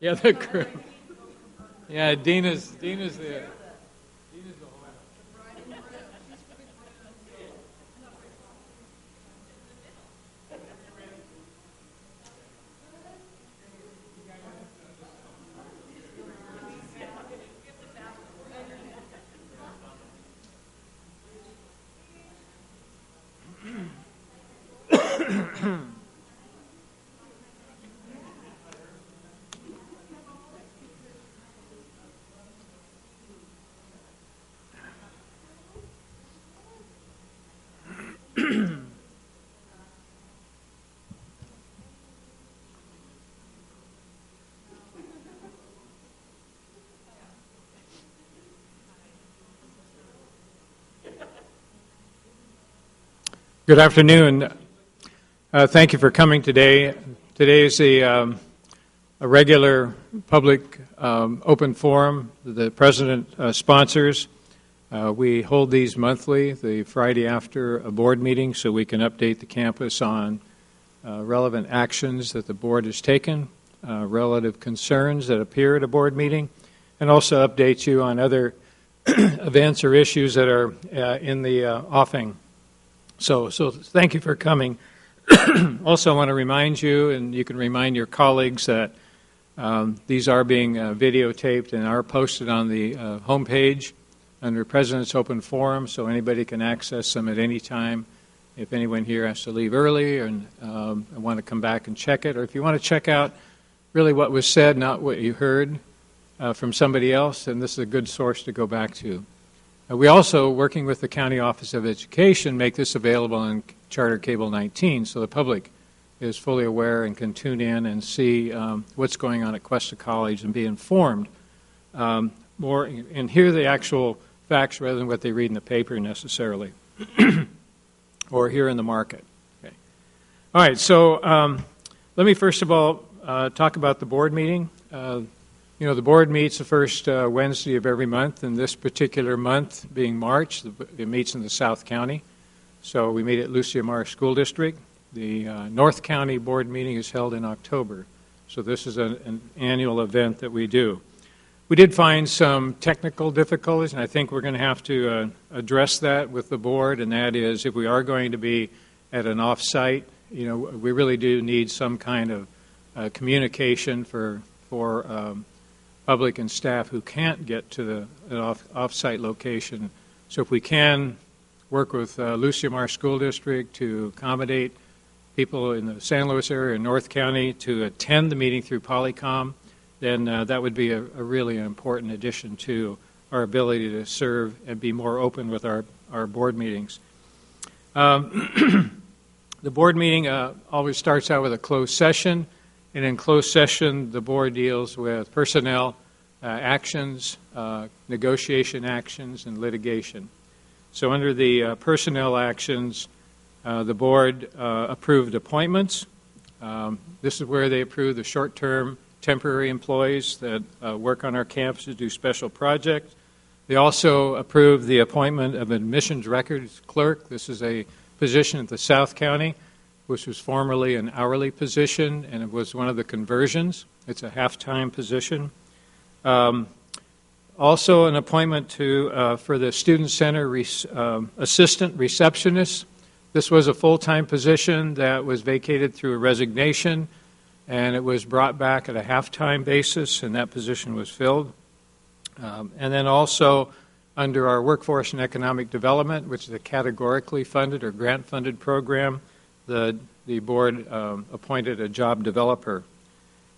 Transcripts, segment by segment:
Yeah, the crew. Yeah, Dina's the. Good afternoon. Thank you for coming today. Today is a regular public open forum the President sponsors. We hold these monthly, the Friday after a board meeting, so we can update the campus on relevant actions that the board has taken, relative concerns that appear at a board meeting, and also update you on other events or issues that are in the offing. So thank you for coming. Also, I want to remind you, and you can remind your colleagues, that these are being videotaped and are posted on the homepage under President's Open Forum, so anybody can access them at any time. If anyone here has to leave early and want to come back and check it, or if you want to check out really what was said, not what you heard from somebody else, then this is a good source to go back to. We also, working with the County Office of Education, make this available on Charter Cable 19, so the public is fully aware and can tune in and see what's going on at Cuesta College and be informed more and hear the actual facts rather than what they read in the paper necessarily or hear in the market. Okay. All right, so let me first of all talk about the board meeting. The board meets the first Wednesday of every month, and this particular month being March, it meets in the South County. So we meet at Lucia Mar School District. The North County board meeting is held in October. So this is an annual event that we do. We did find some technical difficulties, and I think we're going to have to address that with the board, and that is if we are going to be at an off-site, we really do need some kind of communication for public and staff who can't get to an off-site location. So if we can work with Lucia Mar School District to accommodate people in the San Luis area and North County to attend the meeting through Polycom, then that would be a really important addition to our ability to serve and be more open with our board meetings. The board meeting always starts out with a closed session. And in closed session, the board deals with personnel actions, negotiation actions, and litigation. So under the personnel actions, the board approved appointments. This is where they approve the short-term temporary employees that work on our campus to do special projects. They also approved the appointment of admissions records clerk. This is a position at the South County, which was formerly an hourly position, and it was one of the conversions. It's a half-time position. Also an appointment for the Student Center assistant receptionist. This was a full-time position that was vacated through a resignation, and it was brought back at a half-time basis, and that position was filled. And then also under our Workforce and Economic Development, which is a categorically funded or grant-funded program, the board appointed a job developer.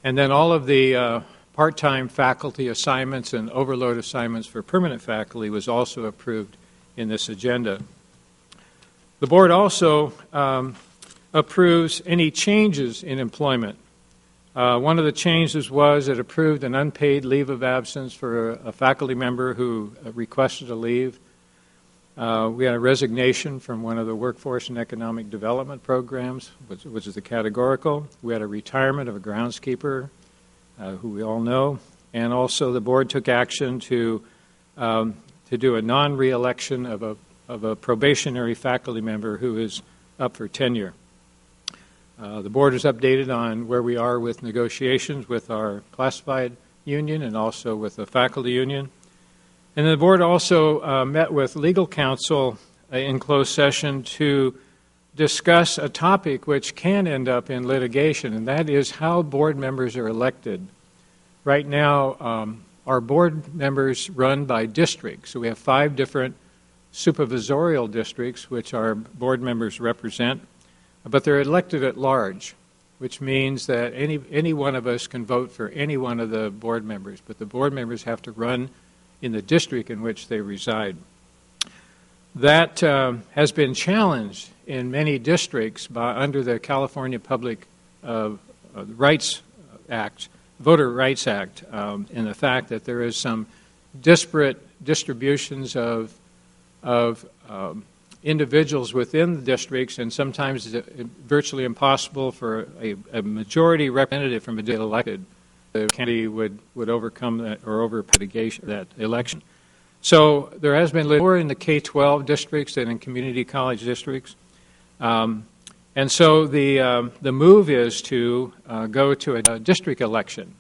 And then all of the part-time faculty assignments and overload assignments for permanent faculty was also approved in this agenda. The board also approves any changes in employment. One of the changes was it approved an unpaid leave of absence for a faculty member who requested a leave. We had a resignation from one of the Workforce and Economic Development programs, which is the categorical. We had a retirement of a groundskeeper, who we all know. And also the board took action to do a non-reelection of a probationary faculty member who is up for tenure. The board is updated on where we are with negotiations with our classified union and also with the faculty union. And the board also met with legal counsel in closed session to discuss a topic which can end up in litigation, and that is how board members are elected. Right now, our board members run by districts. So we have 5 different supervisorial districts which our board members represent, but they're elected at large, which means that any one of us can vote for any one of the board members, but the board members have to run in the district in which they reside. That has been challenged in many districts under the California Public Rights Act, Voter Rights Act, in the fact that there is some disparate distributions of individuals within the districts, and sometimes it's virtually impossible for a majority representative from a district elected. The candidate would overcome that or overpedagation that election. So there has been more in the K-12 districts than in community college districts. And so the move is to go to a district election.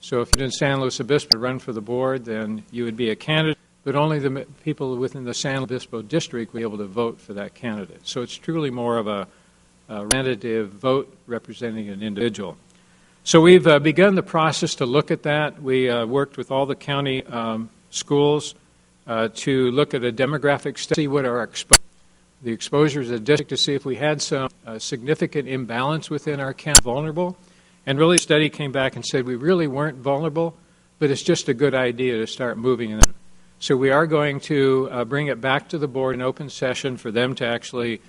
So if you're in San Luis Obispo to run for the board, then you would be a candidate, but only the people within the San Luis Obispo district will be able to vote for that candidate. So it's truly more of a representative vote representing an individual. So we've begun the process to look at that. We worked with all the county schools to look at a demographic study, what are the exposures of the district, to see if we had some significant imbalance within our county, vulnerable. And really the study came back and said we really weren't vulnerable, but it's just a good idea to start moving in that. So we are going to bring it back to the board in open session for them to actually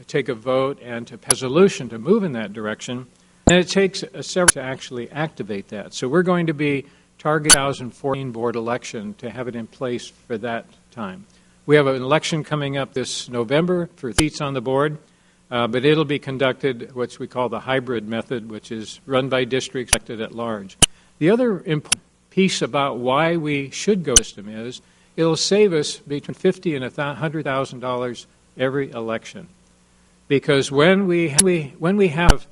take a vote and to pass a resolution to move in that direction. And it takes several to actually activate that. So we're going to be targeting 2014 board election to have it in place for that time. We have an election coming up this November for seats on the board, but it'll be conducted what we call the hybrid method, which is run by districts elected at large. The other important piece about why we should go to this system is it'll save us between $50,000 and $100,000 every election, because when we have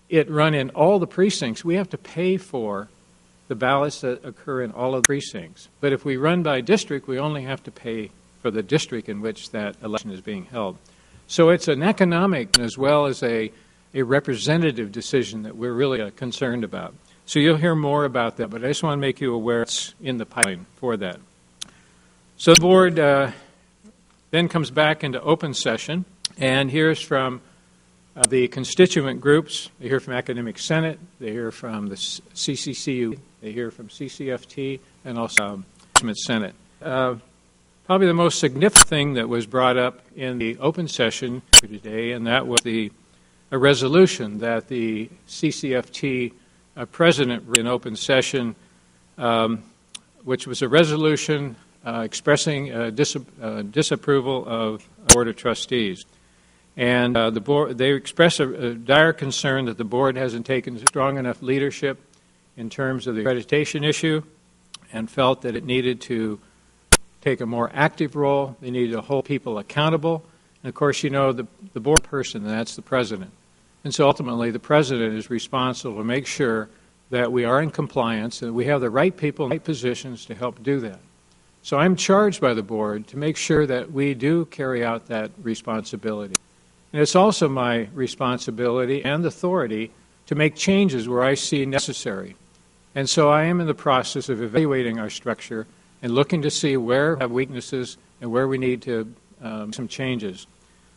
it run in all the precincts, we have to pay for the ballots that occur in all of the precincts. But if we run by district, we only have to pay for the district in which that election is being held. So it's an economic as well as a representative decision that we're really concerned about. So you'll hear more about that, but I just want to make you aware it's in the pipeline for that. So the board then comes back into open session and hears from the constituent groups. They hear from Academic Senate, they hear from the CCCU, they hear from CCFT, and also Senate. Probably the most significant thing that was brought up in the open session today, and that was a resolution that the CCFT president in open session, which was a resolution expressing disapproval of the Board of Trustees. And the board, they express a dire concern that the board hasn't taken strong enough leadership in terms of the accreditation issue, and felt that it needed to take a more active role. They needed to hold people accountable. And of course, you know, the board person, and that's the president. And so ultimately, the president is responsible to make sure that we are in compliance and we have the right people in the right positions to help do that. So I'm charged by the board to make sure that we do carry out that responsibility. And it's also my responsibility and authority to make changes where I see necessary. And so I am in the process of evaluating our structure and looking to see where we have weaknesses and where we need to make some changes.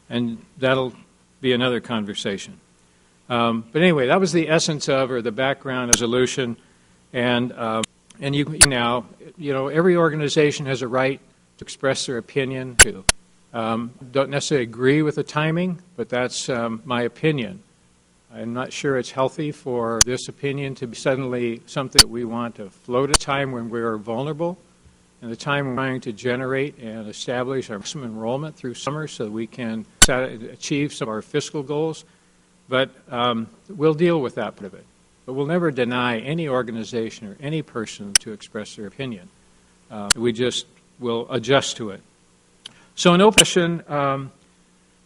And that'll be another conversation. But anyway, that was the essence of, or the background resolution. And you now, you know, every organization has a right to express their opinion too. Don't necessarily agree with the timing, but that's my opinion. I'm not sure it's healthy for this opinion to be suddenly something that we want to float at a time when we're vulnerable, and the time we're trying to generate and establish our maximum enrollment through summer so that we can achieve some of our fiscal goals. But we'll deal with that part of it. But we'll never deny any organization or any person to express their opinion. We just will adjust to it. So in open session,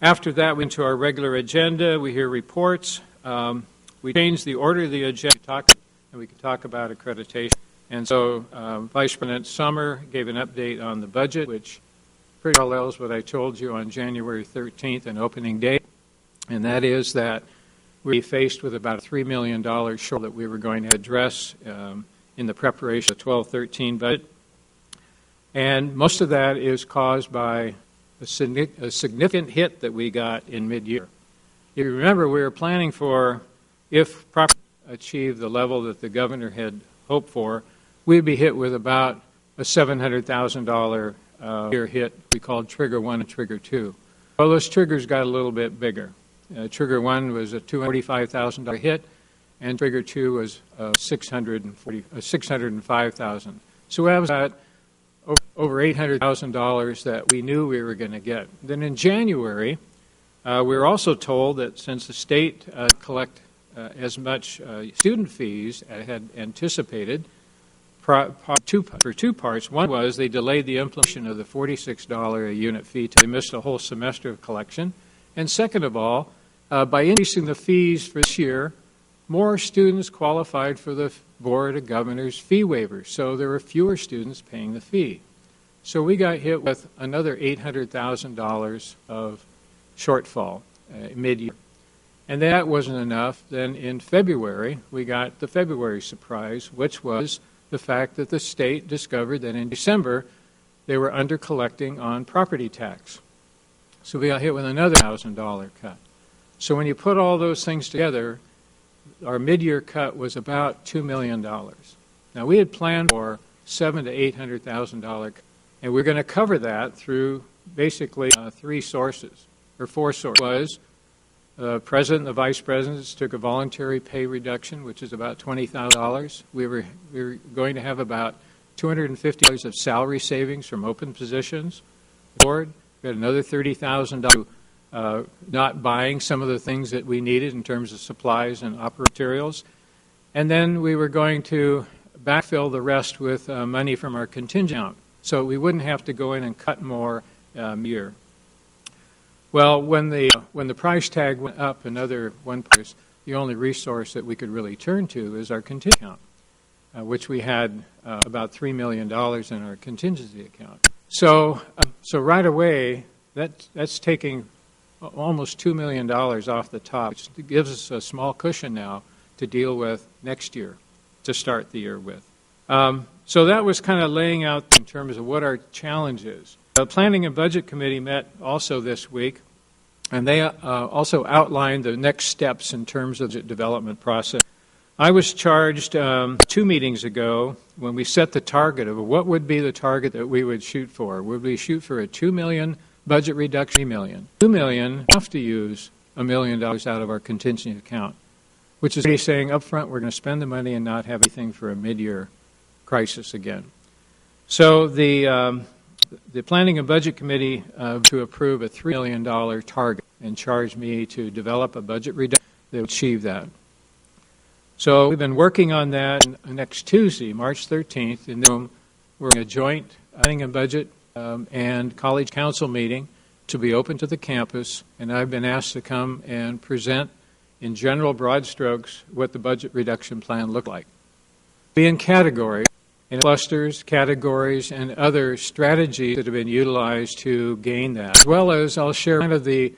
after that, we went to our regular agenda. We hear reports. we changed the order of the agenda and we could talk about accreditation. And so Vice President Summer gave an update on the budget, which pretty parallels what I told you on January 13th, an opening day, and that is that we faced with about a $3 million short that we were going to address in the preparation of the 12-13 budget. And most of that is caused by a significant hit that we got in mid-year. If you remember, we were planning for, if properly achieved the level that the governor had hoped for, we'd be hit with about a $700,000 year hit we called Trigger 1 and Trigger 2. Well, those triggers got a little bit bigger. Trigger 1 was a $245,000 hit, and Trigger 2 was $605,000. So that was about over $800,000 that we knew we were going to get. Then in January, we were also told that since the state collect as much student fees as had anticipated, for two parts. One was they delayed the implementation of the $46 a unit fee. They missed a whole semester of collection. And second of all, by increasing the fees for this year, more students qualified for the Board of Governors fee waivers. So there were fewer students paying the fee. So we got hit with another $800,000 of shortfall mid-year. And that wasn't enough. Then in February, we got the February surprise, which was the fact that the state discovered that in December, they were under-collecting on property tax. So we got hit with another $1,000 cut. So when you put all those things together, our mid-year cut was about $2 million. Now, we had planned for $700,000 to $800,000, and we're going to cover that through basically four sources. Was the president and the vice presidents took a voluntary pay reduction, which is about $20,000. We were going to have about $250 of salary savings from open positions. Board, we had another $30,000 not buying some of the things that we needed in terms of supplies and operating materials. And then we were going to backfill the rest with money from our contingent account, so we wouldn't have to go in and cut more year. Well, when the price tag went up another 1%, the only resource that we could really turn to is our contingent account, which we had about $3 million in our contingency account. So right away, that's taking almost $2 million off the top, which gives us a small cushion now to deal with next year, to start the year with. So that was kind of laying out in terms of what our challenge is. The Planning and Budget Committee met also this week, and they also outlined the next steps in terms of the development process. I was charged 2 meetings ago when we set the target of what would be the target that we would shoot for. Would we shoot for a $2 million budget reduction? $3 million. $2 million, we have to use $1 million out of our contingency account, which is saying up front we're going to spend the money and not have anything for a mid-year crisis again. So the Planning and Budget Committee to approve a $3 million target and charge me to develop a budget reduction that would achieve that. So we've been working on that. Next Tuesday, March 13th, in the room, we're in a joint Planning and Budget and College Council meeting to be open to the campus, and I've been asked to come and present in general broad strokes what the budget reduction plan looked like. Be in categories, in clusters, categories, and other strategies that have been utilized to gain that, as well as I'll share kind of the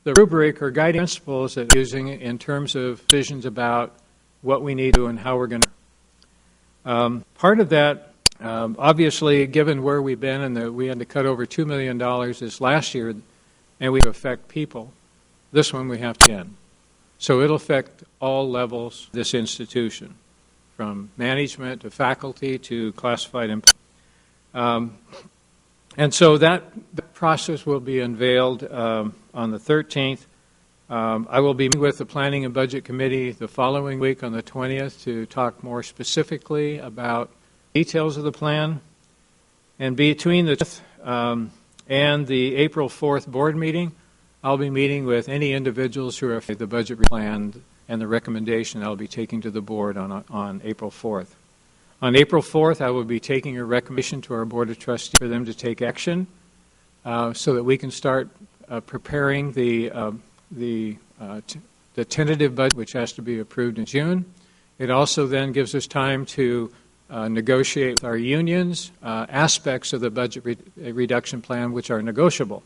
rubric or guiding principles that we're using in terms of visions about what we need to do and how we're going to. Part of that, obviously, given where we've been and that we had to cut over $2 million this last year, and we affect people, this one we have to end. So it'll affect all levels of this institution, from management to faculty to classified employees. And so that process will be unveiled on the 13th. I will be meeting with the Planning and Budget Committee the following week on the 20th to talk more specifically about details of the plan. And between the 5th and the April 4th board meeting, I'll be meeting with any individuals who are the budget plan and the recommendation I'll be taking to the board on April 4th. On April 4th, I will be taking a recommendation to our Board of Trustees for them to take action so that we can start preparing the the tentative budget, which has to be approved in June. It also then gives us time to negotiate with our unions aspects of the budget reduction plan which are negotiable.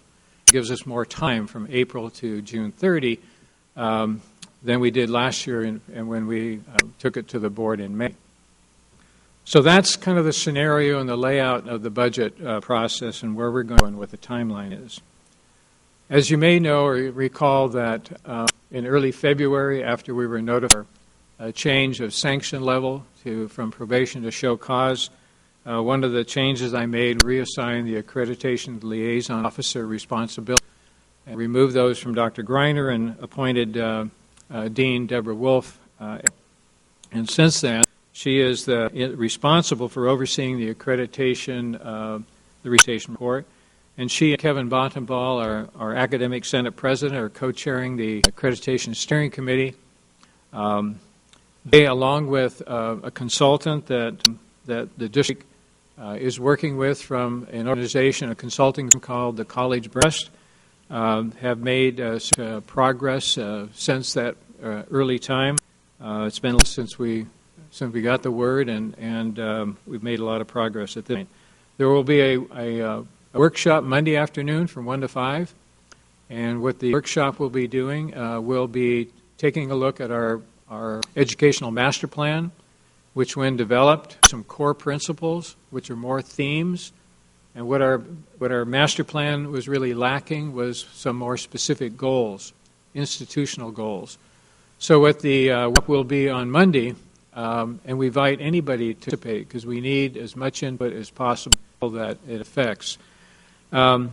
It gives us more time from April to June 30 than we did last year and when we took it to the board in May. So that's kind of the scenario and the layout of the budget process and where we're going, what the timeline is. As you may know or recall that in early February, after we were notified a change of sanction level from probation to show cause, one of the changes I made reassigned the accreditation liaison officer responsibility and removed those from Dr. Greiner and appointed Dean Deborah Wolf. And since then, she is responsible for overseeing the accreditation, the accreditation report. And she and Kevin Bontenball, our academic senate president, are co-chairing the accreditation steering committee. They, along with a consultant that the district is working with from an organization, a consulting firm called the College Breast, have made progress since that early time. It's been since we got the word, and we've made a lot of progress at this point. There will be a workshop Monday afternoon from 1 to 5, and what the workshop will be doing, we'll be taking a look at our educational master plan, which when developed, some core principles, which are more themes, and what our master plan was really lacking was some more specific goals, institutional goals. So what the what will be on Monday, and we invite anybody to participate because we need as much input as possible that it affects. We're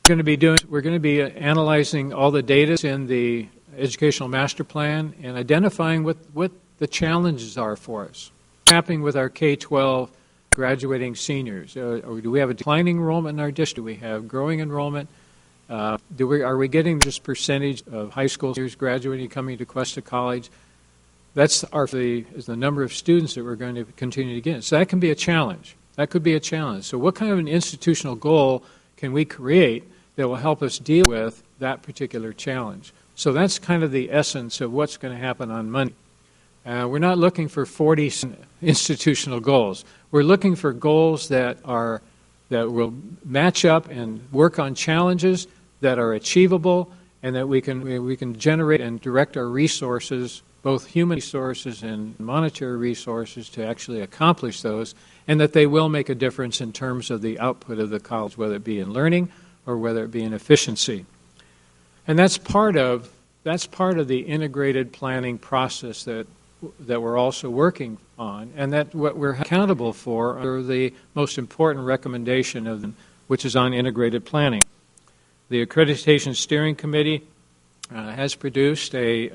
going to be analyzing all the data in the educational master plan and identifying what the challenges are for us. What's happening with our K-12 graduating seniors? Or do we have a declining enrollment in our district? Do we have growing enrollment? Are we getting this percentage of high school seniors graduating coming to Cuesta College? That's is the number of students that we're going to continue to get. So that can be a challenge. That could be a challenge. So what kind of an institutional goal can we create that will help us deal with that particular challenge? So that's kind of the essence of what's going to happen on Monday. We're not looking for 40 institutional goals. We're looking for goals that will match up and work on challenges that are achievable and that we can generate and direct our resources, both human resources and monetary resources, to actually accomplish those, and that they will make a difference in terms of the output of the college, whether it be in learning or whether it be in efficiency. And that's part of the integrated planning process that we're also working on, and that what we're accountable for are the most important recommendation of them, which is on integrated planning. The Accreditation Steering Committee has produced a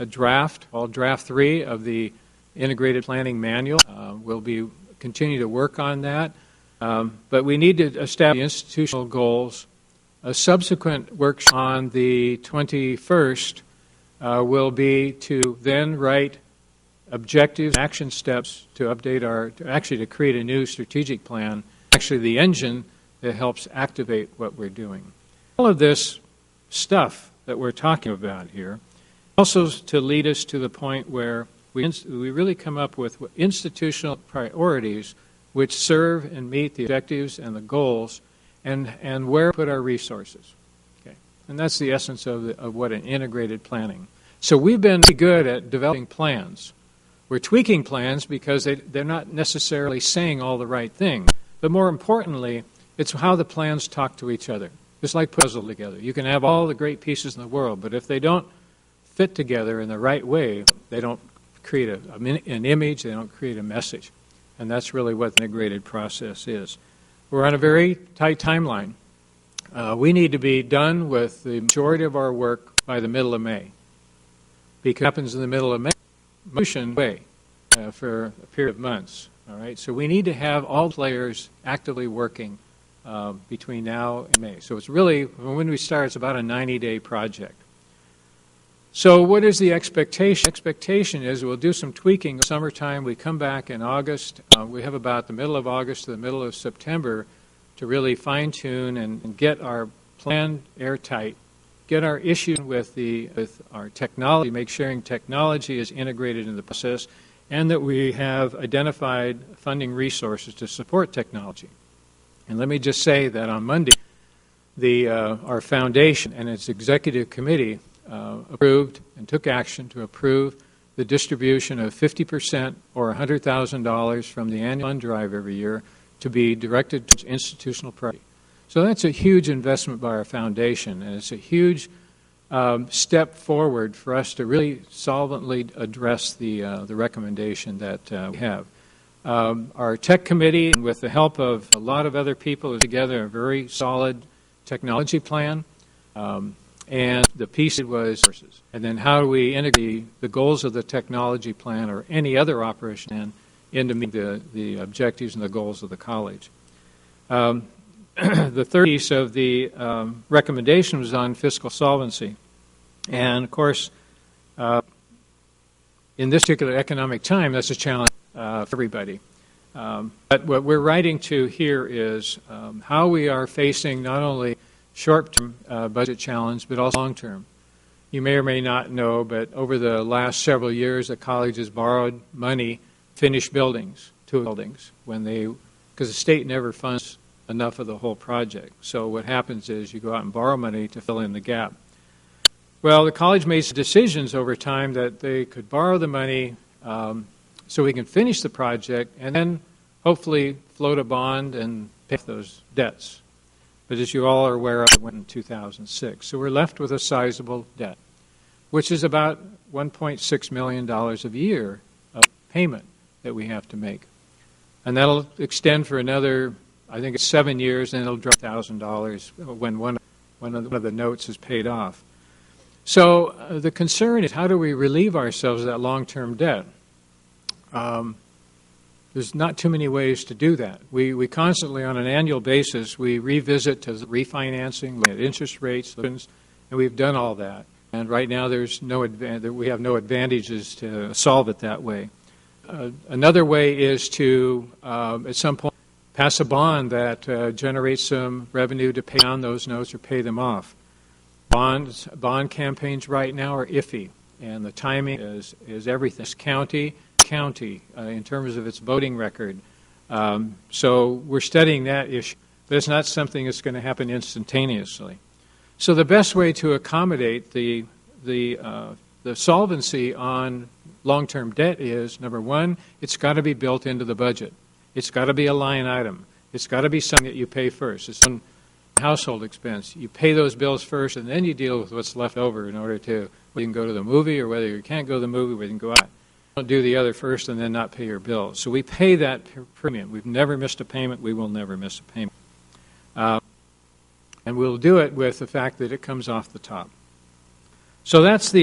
draft, called Draft 3 of the Integrated Planning Manual. We'll continue to work on that, but we need to establish institutional goals. A subsequent workshop on the 21st will be to then write objectives and action steps to update to create a new strategic plan, actually the engine that helps activate what we're doing. All of this stuff that we're talking about here also to lead us to the point where we really come up with institutional priorities which serve and meet the objectives and the goals and where to put our resources. Okay. And that's the essence of what an integrated planning. So we've been pretty good at developing plans. We're tweaking plans because they're not necessarily saying all the right things. But more importantly, it's how the plans talk to each other. It's like putting a puzzle together. You can have all the great pieces in the world, but if they don't fit together in the right way, they don't create an image, they don't create a message. And that's really what the integrated process is. We're on a very tight timeline. We need to be done with the majority of our work by the middle of May. Because it happens in the middle of May, motion way for a period of months. All right, so we need to have all players actively working between now and May. So it's really, when we start, it's about a 90-day project. So what is the expectation? Expectation is we'll do some tweaking in summertime. We come back in August. We have about the middle of August to the middle of September to really fine-tune and get our plan airtight get our issues with our technology, make sharing technology is integrated in the process, and that we have identified funding resources to support technology. And let me just say that on Monday, our foundation and its executive committee approved and took action to approve the distribution of 50% or $100,000 from the annual fund drive every year to be directed towards institutional priority. So that's a huge investment by our foundation, and it's a huge step forward for us to really solvently address the recommendation that we have. Our tech committee, with the help of a lot of other people, is together a very solid technology plan, and the piece was resources. And then how do we integrate the goals of the technology plan or any other operation plan into meeting the objectives and the goals of the college. The third piece of the recommendation was on fiscal solvency. And, of course, in this particular economic time, that's a challenge for everybody. But what we're writing to here is how we are facing not only short-term budget challenge, but also long-term. You may or may not know, but over the last several years, the college has borrowed money to finish buildings, two buildings, because the state never funds enough of the whole project. So what happens is you go out and borrow money to fill in the gap. Well, the college made some decisions over time that they could borrow the money so we can finish the project and then hopefully float a bond and pay off those debts. But as you all are aware of, it went in 2006. So we're left with a sizable debt, which is about $1.6 million a year of payment that we have to make. And that'll extend for another, I think it's 7 years, and it'll drop $1,000 when one of the notes is paid off. So the concern is, how do we relieve ourselves of that long-term debt? There's not too many ways to do that. We constantly, on an annual basis, we revisit to refinancing, look at interest rates, and we've done all that. And right now, we have no advantages to solve it that way. Another way is to, at some point, pass a bond that generates some revenue to pay down those notes or pay them off. Bond campaigns right now are iffy, and the timing is everything. This county in terms of its voting record. So we're studying that issue, but it's not something that's going to happen instantaneously. So the best way to accommodate the solvency on long-term debt is, number one, it's got to be built into the budget. It's got to be a line item. It's got to be something that you pay first. It's one household expense. You pay those bills first, and then you deal with what's left over in order to, whether you can go to the movie or whether you can't go to the movie, whether you can go out. Don't do the other first and then not pay your bills. So we pay that premium. We've never missed a payment. We will never miss a payment. And we'll do it with the fact that it comes off the top. So that's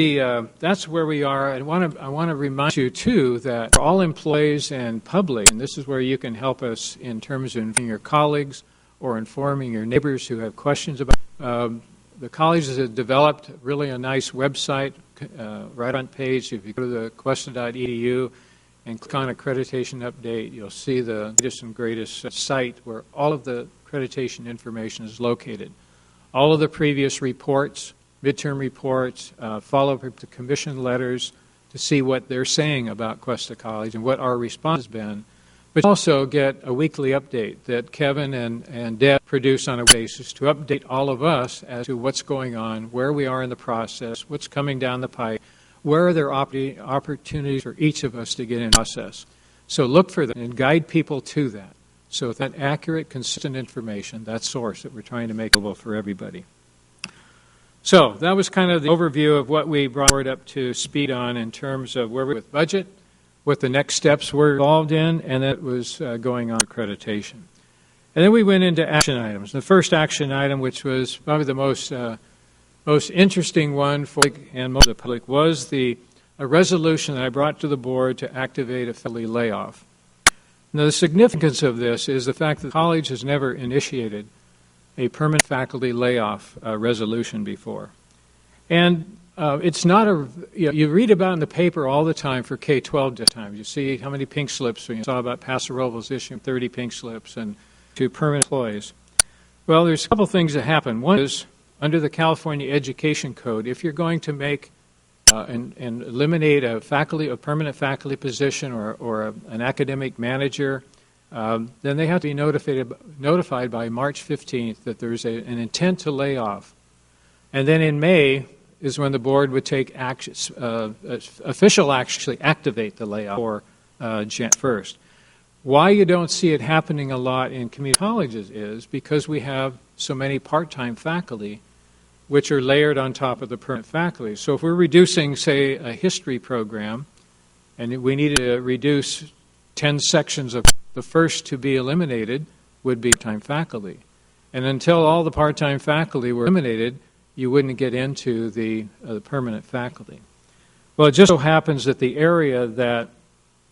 where we are. I want to remind you, too, that for all employees and public, and this is where you can help us in terms of informing your colleagues or informing your neighbors who have questions about the college has developed really a nice website, right on page. If you go to the cuesta.edu and click on accreditation update, you'll see the latest and greatest site where all of the accreditation information is located. All of the previous reports, midterm reports, follow-up to commission letters to see what they're saying about Cuesta College and what our response has been. But also get a weekly update that Kevin and Deb produce on a basis to update all of us as to what's going on, where we are in the process, what's coming down the pipe, where are there opportunities for each of us to get in the process. So look for that and guide people to that. So with that accurate, consistent information, that source that we're trying to make available for everybody. So that was kind of the overview of what we brought up to speed on in terms of where we're with budget, what the next steps were involved in, and that was going on accreditation. And then we went into action items. The first action item, which was probably the most interesting one for and most of the public, was a resolution that I brought to the board to activate a faculty layoff. Now, the significance of this is the fact that the college has never initiated a permanent faculty layoff resolution before. And it's not you read about in the paper all the time for K-12 times. You see how many pink slips, you saw about Paso Robles issuing 30 pink slips and to permanent employees. Well, there's a couple things that happen. One is under the California Education Code, if you're going to make and eliminate a permanent faculty position or an academic manager, then they have to be notified by March 15th that there's an intent to lay off. And then in May is when the board would take official action to activate the layoff for Jan 1st. Why you don't see it happening a lot in community colleges is because we have so many part-time faculty which are layered on top of the permanent faculty. So if we're reducing, say, a history program, and we needed to reduce 10 sections of the first to be eliminated would be part-time faculty. And until all the part-time faculty were eliminated, you wouldn't get into the permanent faculty. Well, it just so happens that the area that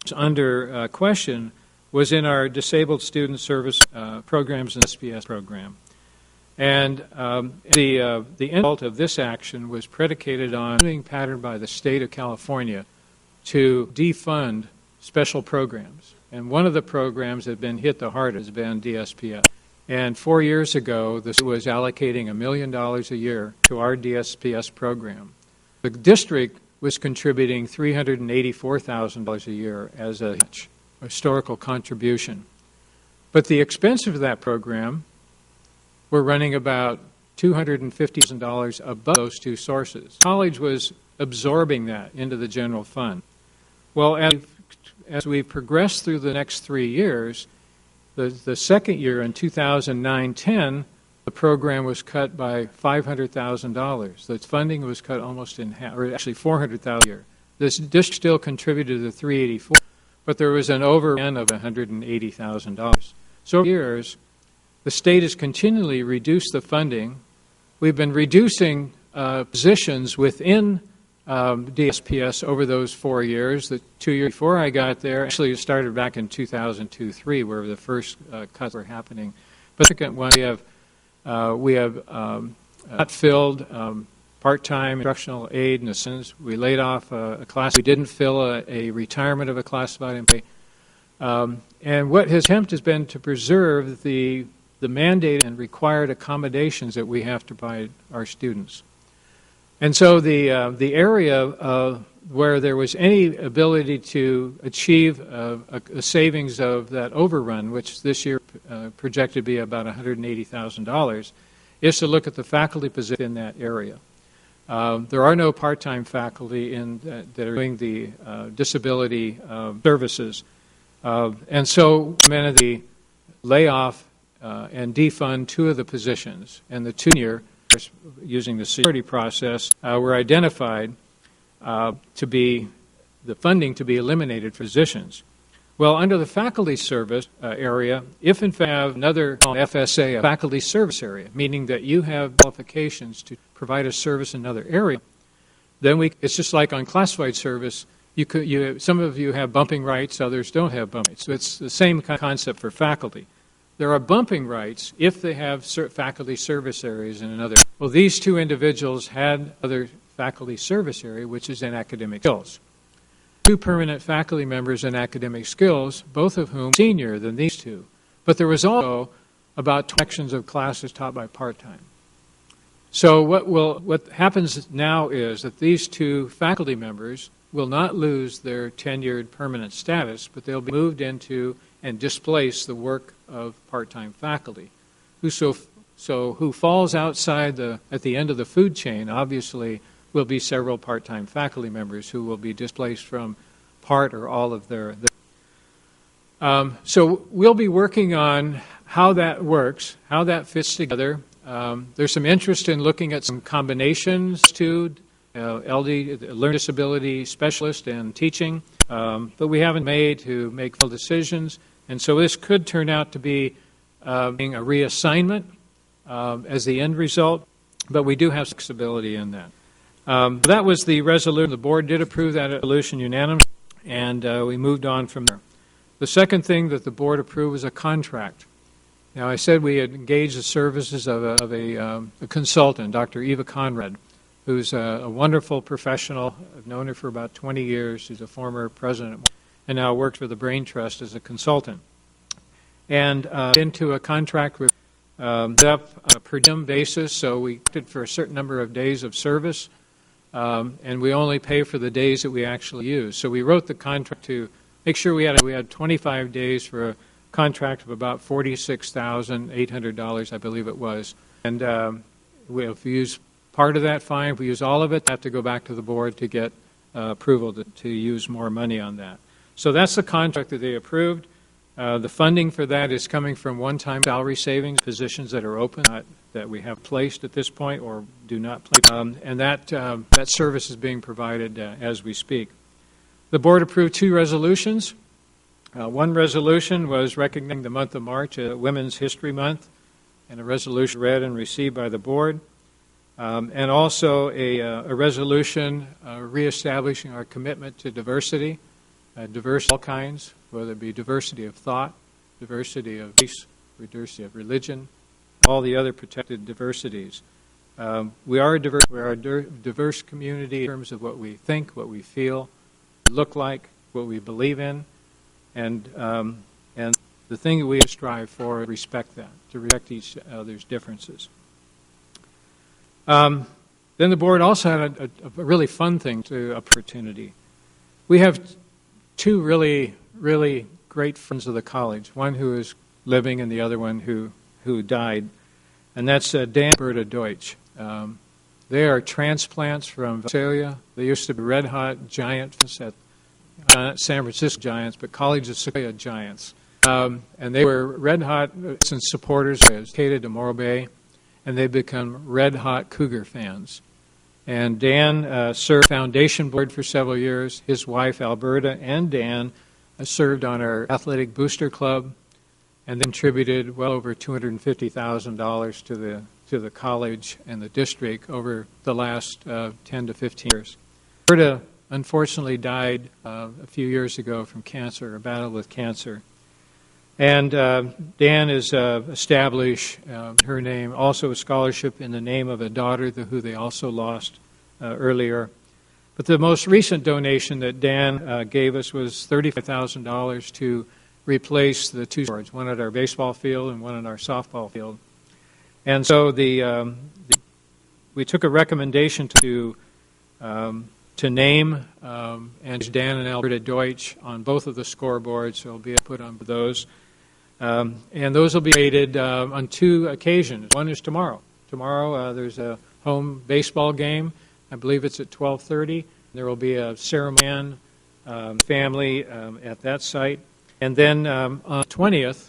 is under question was in our Disabled Student Service Programs and SPS program. And the end result of this action was predicated on a funding pattern by the state of California to defund special programs. And one of the programs that have been hit the hardest has been DSPS. And 4 years ago, the state was allocating $1 million a year to our DSPS program. The district was contributing $384,000 a year as a historical contribution. But the expense of that program were running about $250,000 above those two sources. College was absorbing that into the general fund. Well, as we progressed through the next 3 years, the second year in 2009-10, the program was cut by $500,000. The funding was cut almost in half, or actually $400,000 a year. This district still contributed to the $384,000, but there was an overrun of $180,000. So over years, the state has continually reduced the funding. We've been reducing positions within DSPS over those 4 years. The 2 years before I got there, actually it started back in 2002-03, where the first cuts were happening. But the second one, we have not filled part-time instructional aid and assistants. We laid off a class. We didn't fill a retirement of a classified employee. And what his attempt has been to preserve the mandated and required accommodations that we have to provide our students. And so the area where there was any ability to achieve a savings of that overrun, which this year projected to be about $180,000, is to look at the faculty position in that area. There are no part-time faculty that are doing the disability services. And so recommended the layoff and defund 2 of the positions, and the 2 year, using the security process, were identified to be the funding to be eliminated for positions. Well, under the faculty service area, if in fact you have another FSA, a faculty service area, meaning that you have qualifications to provide a service in another area, then it's just like on classified service. Some of you have bumping rights, others don't have bumping rights. So it's the same concept for faculty. There are bumping rights if they have faculty service areas in another. Well, these 2 individuals had other faculty service area, which is in academic skills. 2 permanent faculty members in academic skills, both of whom are senior than these 2. But there was also about 2 sections of classes taught by part-time. So what happens now is that these 2 faculty members will not lose their tenured permanent status, but they'll be moved into and displace the work of part-time faculty, who falls outside at the end of the food chain. Obviously, will be several part-time faculty members who will be displaced from part or all of their. So we'll be working on how that works, how that fits together. There's some interest in looking at some combinations to LD, learning disability specialist, and teaching, but we haven't made to make full decisions. And so this could turn out to be being a reassignment as the end result, but we do have flexibility in that. That was the resolution. The board did approve that resolution unanimously, and we moved on from there. The second thing that the board approved was a contract. Now, I said we had engaged the services of a consultant, Dr. Eva Conrad, who's a wonderful professional. I've known her for about 20 years. She's a former president and now works for the Brain Trust as a consultant. And into a contract with up on a per diem basis, so we did for a certain number of days of service, and we only pay for the days that we actually use. So we wrote the contract to make sure we had 25 days for a contract of about $46,800, I believe it was. And if we use part of that, fine. If we use all of it, we have to go back to the board to get approval to use more money on that. So that's the contract that they approved. The funding for that is coming from one-time salary savings, positions that are open, that we have placed at this point or do not place. And that service is being provided as we speak. The board approved 2 resolutions. One resolution was recognizing the month of March as Women's History Month, and a resolution read and received by the board. And also a resolution reestablishing our commitment to diversity, diversity of all kinds, whether it be diversity of thought, diversity of race, diversity of religion, all the other protected diversities. We are a diverse community in terms of what we think, what we feel, look like, what we believe in, and the thing that we strive for is respect that, to respect each other's differences. Then the board also had a really fun thing to opportunity. We have 2 really great friends of the college, one who is living and the other one who died, and that's Dan and Alberta Deutsch. They are transplants from Australia. They used to be red-hot giants at not San Francisco Giants, but College of Sequoia Giants. And they were red-hot supporters, educated to Morro Bay, and they've become red-hot Cougar fans. And Dan served foundation board for several years. His wife, Alberta, and Dan served on our athletic booster club, and then contributed well over $250,000 to the college and the district over the last 10 to 15 years. Alberta unfortunately died a few years ago from cancer, a battle with cancer. And Dan has established her name, also a scholarship in the name of a daughter who they also lost earlier. But the most recent donation that Dan gave us was $35,000 to replace the 2 boards, one at our baseball field and one at our softball field. And so we took a recommendation to name and Dan and Alberta Deutsch on both of the scoreboards, so it'll be put on those. And those will be rated on 2 occasions. One is tomorrow. Tomorrow there's a home baseball game. I believe it's at 12:30. There will be a ceremony family at that site. And then on the 20th,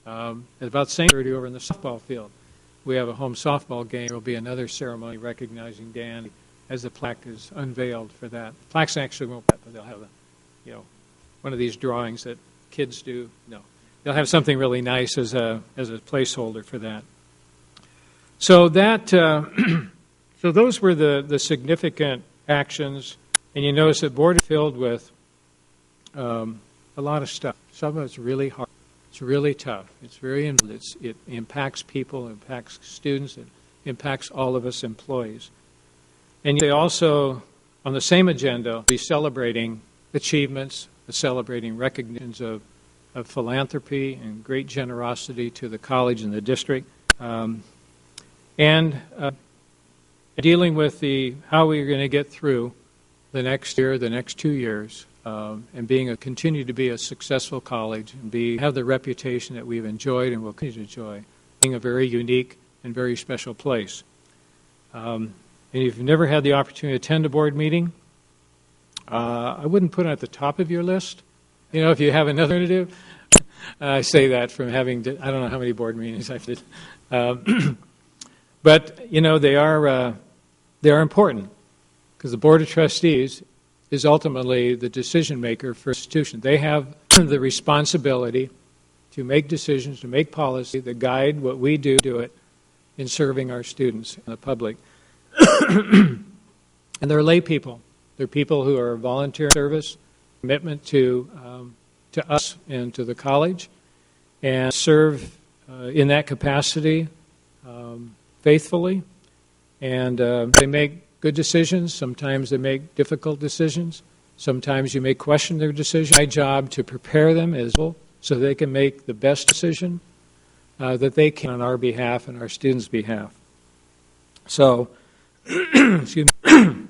at about the same 30 over in the softball field, we have a home softball game. There will be another ceremony recognizing Dan as the plaque is unveiled for that. The plaques actually won't be, but they'll have one of these drawings that kids do. No. They'll have something really nice as a placeholder for that. So so those were the significant actions, and you notice that board is filled with a lot of stuff. Some of it's really hard. It's really tough. It's it impacts people, it impacts students, it impacts all of us employees. And they also, on the same agenda, will be celebrating achievements, celebrating recognitions of philanthropy and great generosity to the college and the district, and dealing with how we're going to get through the next year, the next 2 years, and continue to be a successful college and have the reputation that we've enjoyed and will continue to enjoy, being a very unique and very special place. And if you've never had the opportunity to attend a board meeting, I wouldn't put it at the top of your list. If you have another alternative, I say that from I don't know how many board meetings I've did. But, they are important because the Board of Trustees is ultimately the decision maker for institutions. They have the responsibility to make decisions, to make policy that guide what we do it in serving our students and the public. And they're lay people. They're people who are volunteer service, commitment to us and to the college, and serve in that capacity faithfully. And they make good decisions. Sometimes they make difficult decisions. Sometimes you may question their decision. My job to prepare them as well so they can make the best decision. that they can on our behalf and our students' behalf. So, excuse me.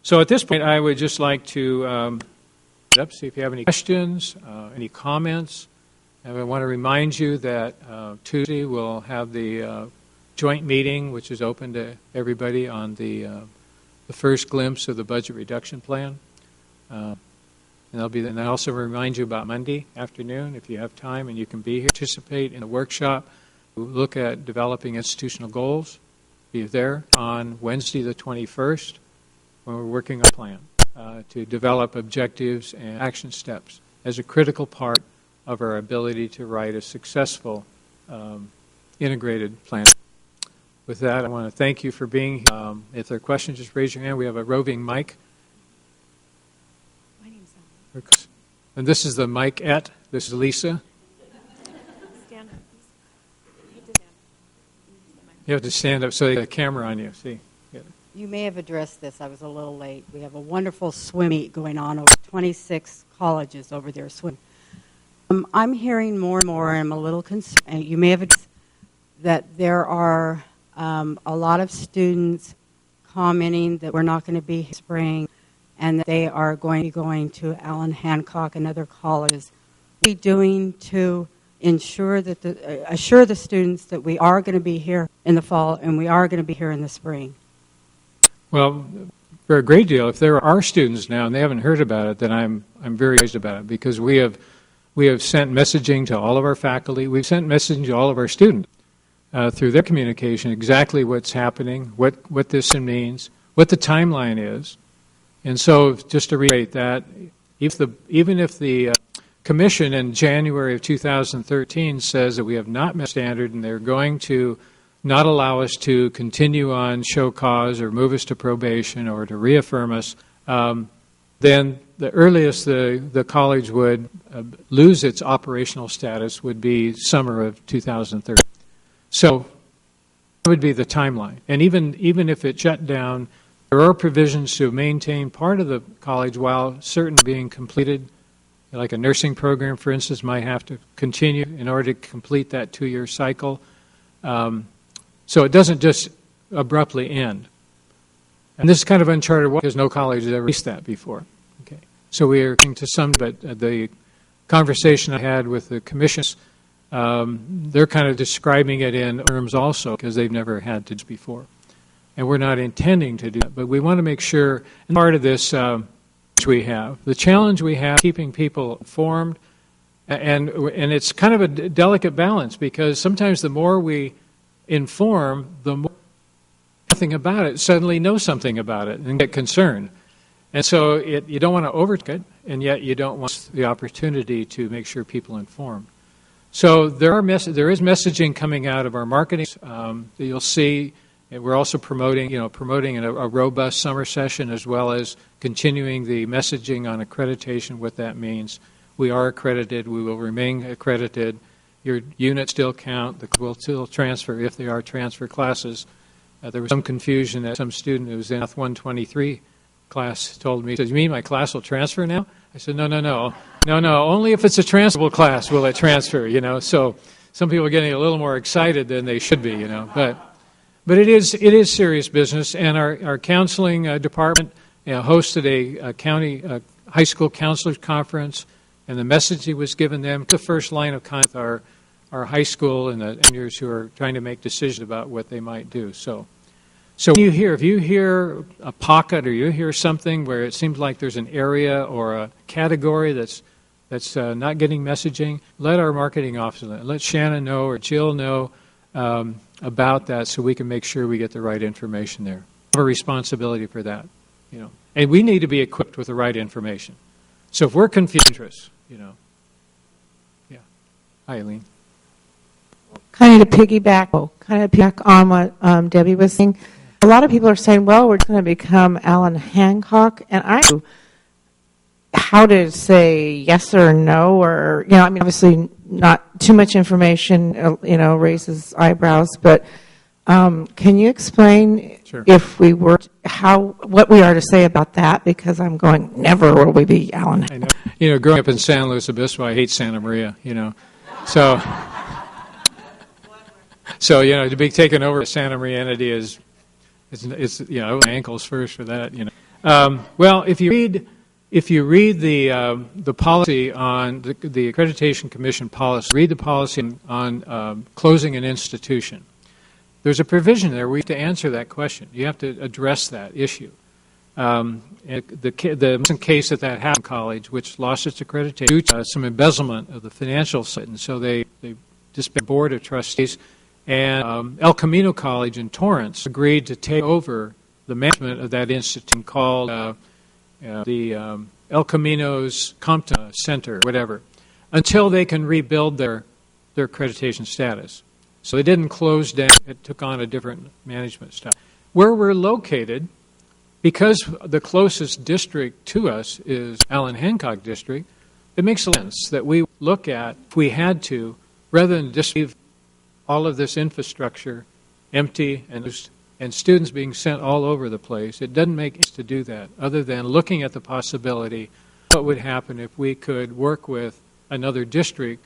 So at this point, I would just like to see if you have any questions, any comments. And I want to remind you that Tuesday we'll have the joint meeting, which is open to everybody, on the first glimpse of the budget reduction plan. And I also remind you about Monday afternoon, if you have time and you can be here, participate in a workshop. We'll look at developing institutional goals. Be there on Wednesday the 21st when we're working on a plan to develop objectives and action steps as a critical part of our ability to write a successful integrated plan. With that, I want to thank you for being here. If there are questions, just raise your hand. We have a roving mic. My name's And this is the mic-ette. This is Lisa. Stand up, please. You have to stand up so they get a camera on you. See? You may have addressed this. I was a little late. We have a wonderful swim meet going on over 26 colleges over there swimming. I'm hearing more and more, and I'm a little concerned. You may have addressed that there are a lot of students commenting that we're not going to be here spring and that they are going to Allen Hancock and other colleges. What are we doing to ensure that assure the students that we are going to be here in the fall and we are going to be here in the spring? Well, for a great deal, if there are students now and they haven't heard about it, then I'm very pleased about it, because we have sent messaging to all of our faculty. We've sent messaging to all of our students through their communication, exactly what's happening, what this means, what the timeline is. And so, just to reiterate that, even if the Commission in January of 2013 says that we have not met standard and they're going to not allow us to continue on show cause or move us to probation or to reaffirm us, then the earliest the college would lose its operational status would be summer of 2013. So that would be the timeline. And even if it shut down, there are provisions to maintain part of the college while certain being completed, like a nursing program, for instance, might have to continue in order to complete that 2-year cycle. So it doesn't just abruptly end. And this is kind of uncharted because no college has ever released that before. Okay. So we are looking to some, but the conversation I had with the commissions, they're kind of describing it in terms also because they've never had to do before. And we're not intending to do that, but we want to make sure, and part of this the challenge we have keeping people informed, and it's kind of a delicate balance, because sometimes the more we inform, the more nothing about it, suddenly know something about it and get concerned. And so you don't want to overtake it, and yet you don't want the opportunity to make sure people are informed. So there is messaging coming out of our marketing that you'll see. And we're also promoting a robust summer session, as well as continuing the messaging on accreditation, what that means. We are accredited. We will remain accredited. Your units still count. We'll still transfer if they are transfer classes. There was some confusion that some student who was in Math 123 class told me, "You mean my class will transfer now?" I said, No. Only if it's a transferable class will it transfer. So some people are getting a little more excited than they should be. But it is serious business, and our counseling department hosted a county high school counselors conference, and the message that was given them, the first line of contact with our high school and the seniors who are trying to make decisions about what they might do. So if you hear a pocket or you hear something where it seems like there's an area or a category that's not getting messaging, let our marketing officer let Shannon know or Jill know about that, so we can make sure we get the right information there. We have a responsibility for that, and we need to be equipped with the right information. So if we're confused, yeah. Hi, Eileen. Kind of to piggyback on what Debbie was saying. A lot of people are saying, well, we're going to become Allen Hancock, and how to say yes or no, or, obviously not too much information, raises eyebrows, but can you explain Sure. if we were, what we are to say about that? Because I'm going, never will we be Allen Hancock. I know. Growing up in San Luis Obispo, I hate Santa Maria, so So, to be taken over Santa Maria entity is ankles first for that, Well, if you read the policy on the Accreditation Commission policy, read the policy on closing an institution. There's a provision there where you have to answer that question. You have to address that issue. The recent case that happened in college, which lost its accreditation due to some embezzlement of the financial side, and so they disbanded the Board of Trustees, and El Camino College in Torrance agreed to take over the management of that institution called the El Camino's Compton Center, whatever, until they can rebuild their accreditation status. So they didn't close down. It took on a different management style. Where we're located, because the closest district to us is Allen Hancock District, it makes sense that we look at, if we had to, rather than just leave all of this infrastructure empty and students being sent all over the place, it doesn't make sense to do that, other than looking at the possibility of what would happen if we could work with another district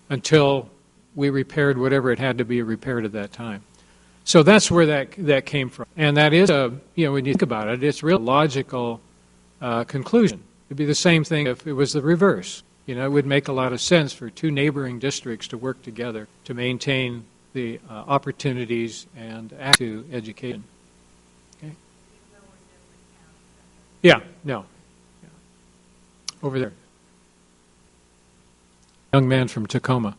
until we repaired whatever it had to be repaired at that time. So that's where that came from. And that is, when you think about it, it's a real logical conclusion. It'd be the same thing if it was the reverse. It would make a lot of sense for two neighboring districts to work together to maintain the opportunities and access to education. Okay? Yeah, no. Yeah. Over there. Young man from Tacoma.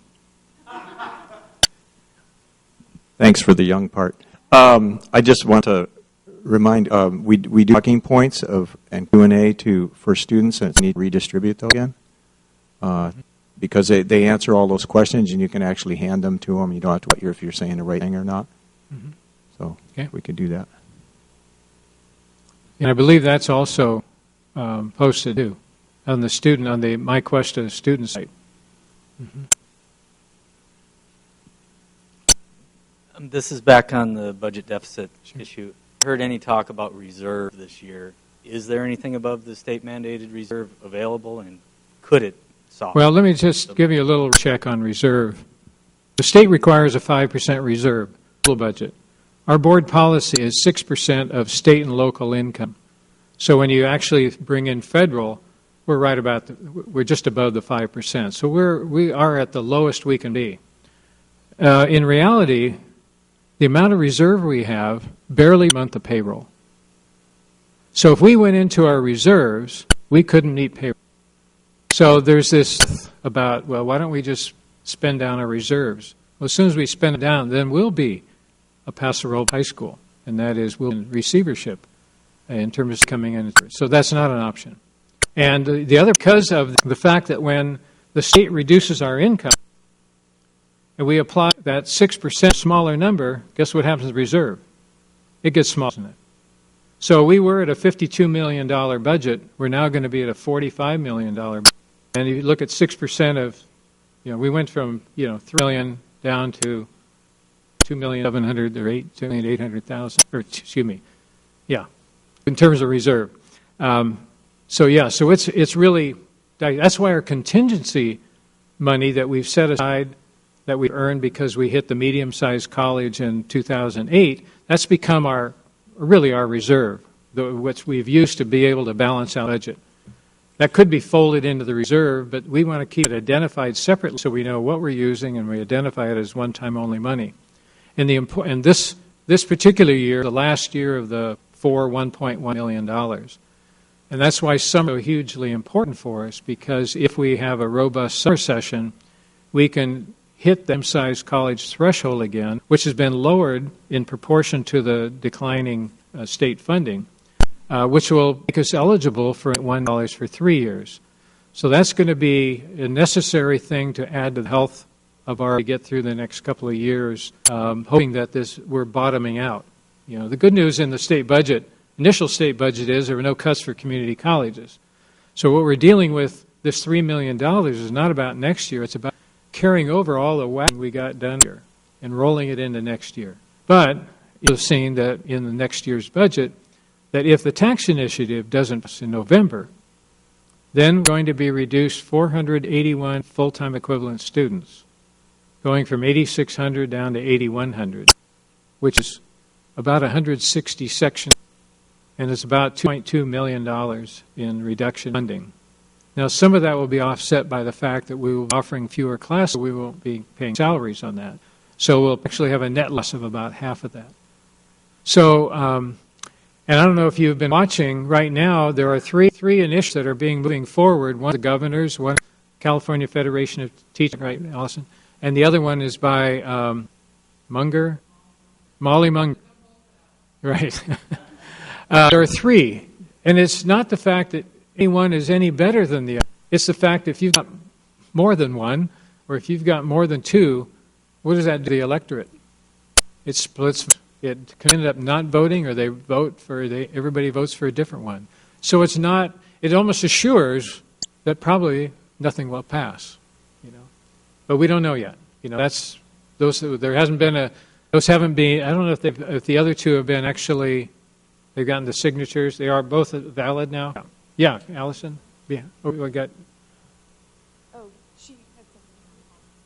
Thanks for the young part. I just want to remind, we do talking points and Q&A for students, and we need to redistribute those again. Because they answer all those questions, and you can actually hand them to them. You don't have to wonder if you're saying the right thing or not. Mm-hmm. So okay. We can do that. And I believe that's also posted too on the My Cuesta student site. Mm-hmm. This is back on the budget deficit issue. Heard any talk about reserve this year? Is there anything above the state mandated reserve available, and could it solve? Well, let me just give you a little check on reserve. The state requires a 5% reserve budget. Our board policy is 6% of state and local income. So when you actually bring in federal, we're just above the 5%. So we are at the lowest we can be. In reality, the amount of reserve we have barely month the payroll. So if we went into our reserves, we couldn't meet payroll. So there's this about, well, why don't we just spend down our reserves? Well, as soon as we spend it down, then we'll be a Paso Robles high school, and that is we'll in receivership in terms of coming in. So that's not an option. And the other, because of the fact that when the state reduces our income, and we apply that 6% smaller number, guess what happens to the reserve? It gets smaller, doesn't it? So we were at a $52 million budget. We're now going to be at a $45 million budget. And if you look at 6% of, we went from, 3 million down to 2,700,000 or 2,800,000, or excuse me. Yeah, in terms of reserve. So it's really, that's why our contingency money that we've set aside, that we earned because we hit the medium-sized college in 2008, that's become our reserve, which we've used to be able to balance our budget. That could be folded into the reserve, but we want to keep it identified separately so we know what we're using and we identify it as one-time only money. And this particular year, the last year of the $1.1 million. And that's why summer is so hugely important for us, because if we have a robust summer session, we can hit the size college threshold again, which has been lowered in proportion to the declining state funding, which will make us eligible for $1 for 3 years. So that's going to be a necessary thing to add to the health of our to get through the next couple of years, hoping that we're bottoming out. The good news in the state budget, initial state budget, is there are no cuts for community colleges. So what we're dealing with, this $3 million, is not about next year. It's about carrying over all the whack we got done here and rolling it into next year. But you've seen that in the next year's budget, that if the tax initiative doesn't pass in November, then we're going to be reduced 481 full-time equivalent students going from 8,600 down to 8,100, which is about 160 sections, and it's about $2.2 million in reduction funding. Now, some of that will be offset by the fact that we will be offering fewer classes. We won't be paying salaries on that. So we'll actually have a net loss of about half of that. So, and I don't know if you've been watching, right now there are three initiatives that are moving forward. One is the governor's, one is California Federation of Teachers, right, Allison? And the other one is by Molly Munger. Right. There are three. And it's not the fact that any one is any better than the other. It's the fact that if you've got more than one, or if you've got more than two, what does that do to the electorate? It splits. It can end up not voting, or they vote for everybody votes for a different one. So it's not. It almost assures that probably nothing will pass. But we don't know yet. That's those. There hasn't been a. Those haven't been. I don't know if the other two have been actually. They've gotten the signatures. They are both valid now. Yeah, Allison. Yeah. We got. Oh, she had something.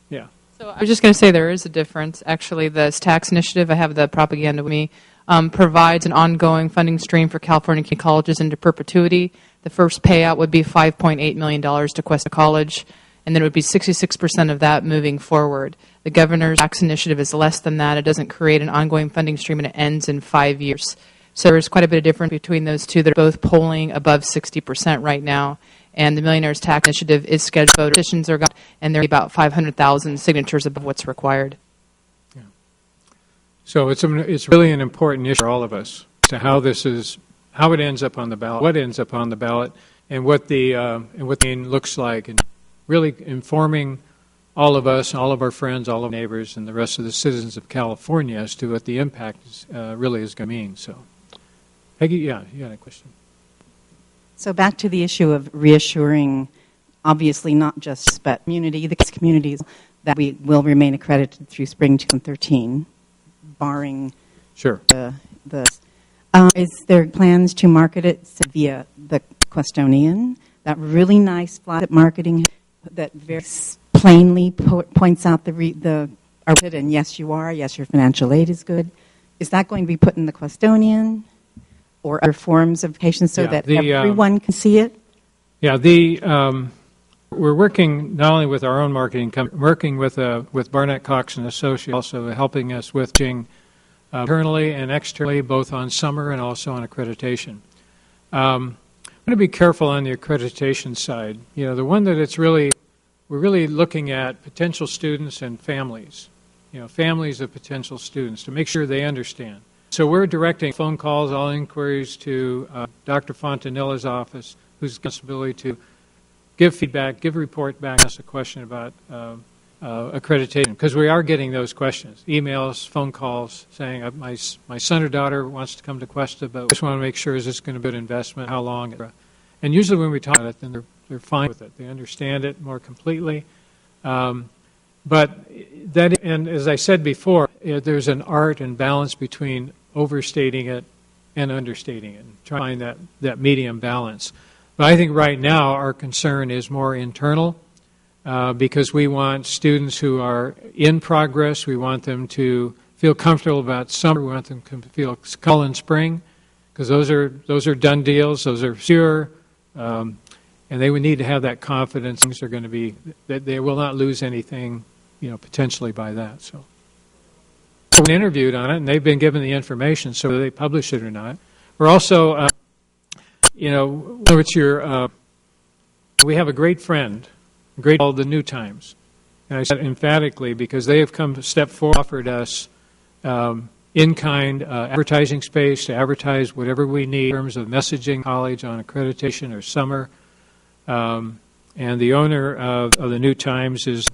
Yeah. So I was just going to say there is a difference. Actually, this tax initiative, I have the propaganda with me, provides an ongoing funding stream for California community colleges into perpetuity. The first payout would be $5.8 million to Cuesta College, and then it would be 66% of that moving forward. The governor's tax initiative is less than that. It doesn't create an ongoing funding stream, and it ends in 5 years. So there's quite a bit of difference between those two. They're both polling above 60% right now. And the Millionaire's Tax Initiative is scheduled. Voter petitions are got, and there are about 500,000 signatures above what's required. Yeah. So it's really an important issue for all of us to how it ends up on the ballot, what ends up on the ballot, and what the looks like, and really informing all of us, all of our friends, all of our neighbors, and the rest of the citizens of California as to what the impact really is going to mean. So, Peggy, yeah, you had a question. So back to the issue of reassuring, obviously not just but the communities that we will remain accredited through spring 2013, barring sure. Is there plans to market it via the Cuestonian? That really nice flat marketing that very plainly points out and yes, you are. Yes, your financial aid is good. Is that going to be put in the Cuestonian or other forms of education so that everyone can see it? Yeah, we're working not only with our own marketing company, working with Barnett Cox and Associates, also helping us with internally and externally, both on summer and also on accreditation. I'm going to be careful on the accreditation side. The one that we're really looking at potential students and families, families of potential students, to make sure they understand. So we're directing phone calls, all inquiries to Dr. Fontanilla's office, whose responsibility to give feedback, give a report back, ask a question about accreditation, because we are getting those questions, emails, phone calls, saying my son or daughter wants to come to Cuesta, but we just want to make sure, is this going to be a good investment, how long? And usually when we talk about it, then they're fine with it. They understand it more completely. But and as I said before, there's an art and balance between overstating it and understating it, and trying that medium balance. But I think right now our concern is more internal, because we want students who are in progress, we want them to feel comfortable about summer, we want them to feel comfortable in spring, because those are done deals, those are sure, and they would need to have that confidence things are going to be, that they will not lose anything, potentially by that. So we've been interviewed on it, and they've been given the information, so whether they publish it or not. We're also, we have a great friend, called the New Times, and I said emphatically because they have come a step forward, offered us in-kind advertising space to advertise whatever we need in terms of messaging college on accreditation or summer. And the owner of the New Times is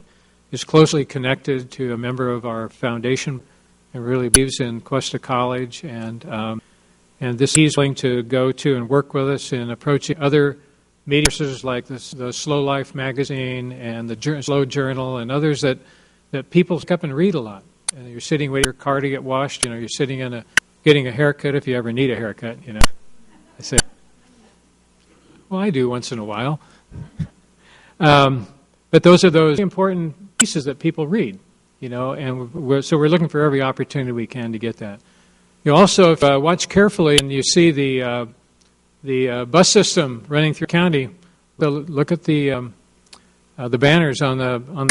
closely connected to a member of our foundation and really believes in Cuesta College, and he's willing to go to and work with us in approaching other media sources like the Slow Life magazine and the Slow Journal and others that people pick up and read a lot. And you're sitting waiting for your car to get washed. You're sitting getting a haircut if you ever need a haircut. I say, well, I do once in a while. But those are those important pieces that people read. and so we're looking for every opportunity we can to get that. You also, if watch carefully and you see the bus system running through county, look at the banners on the.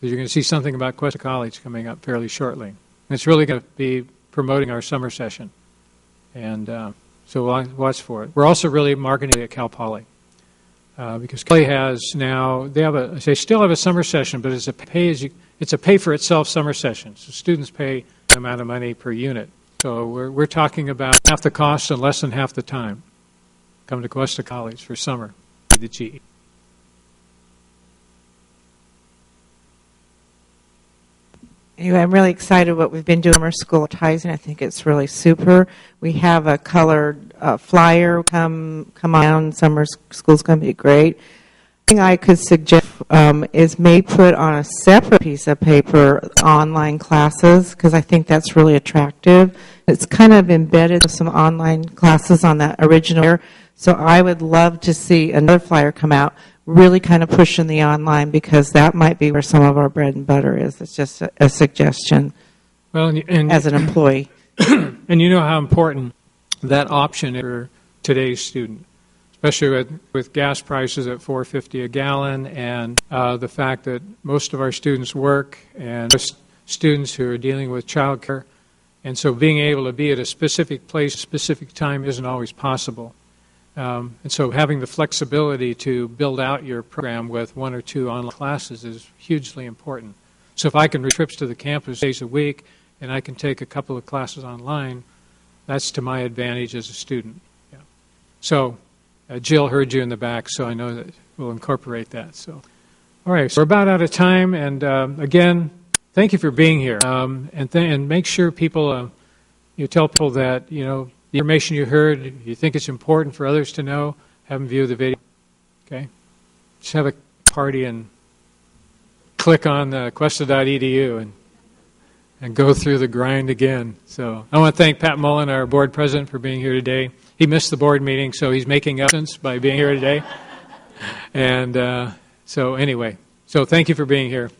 You're going to see something about Cuesta College coming up fairly shortly. And it's really going to be promoting our summer session, and so we'll watch for it. We're also really marketing at Cal Poly because Poly has now they still have a summer session, but it's a pay for itself summer session. So students pay an amount of money per unit. So we're talking about half the cost and less than half the time. Come to Cuesta College for summer. The GE. Anyway, I'm really excited what we've been doing in our school advertising. I think it's really super. We have a colored flyer come on. Summer school's going to be great. Thing I could suggest is maybe put on a separate piece of paper online classes, because I think that's really attractive. It's kind of embedded with some online classes on that original. So I would love to see another flyer come out, really kind of pushing the online, because that might be where some of our bread and butter is. It's just a suggestion as an employee. And you know how important that option is for today's student, especially with gas prices at $4.50 a gallon, and the fact that most of our students work, and students who are dealing with child care, and so being able to be at a specific place, specific time isn't always possible. And so having the flexibility to build out your program with 1 or 2 online classes is hugely important. So if I can do trips to the campus days a week and I can take a couple of classes online, that's to my advantage as a student. Yeah. So Jill heard you in the back, so I know that we'll incorporate that. So, all right, so we're about out of time, and again, thank you for being here. And make sure people, you tell people that, the information you heard, you think it's important for others to know, have them view the video. Okay? Just have a party and click on Cuesta.edu and go through the grind again. So I want to thank Pat Mullen, our board president, for being here today. He missed the board meeting, so he's making up by being here today. And so anyway, so thank you for being here.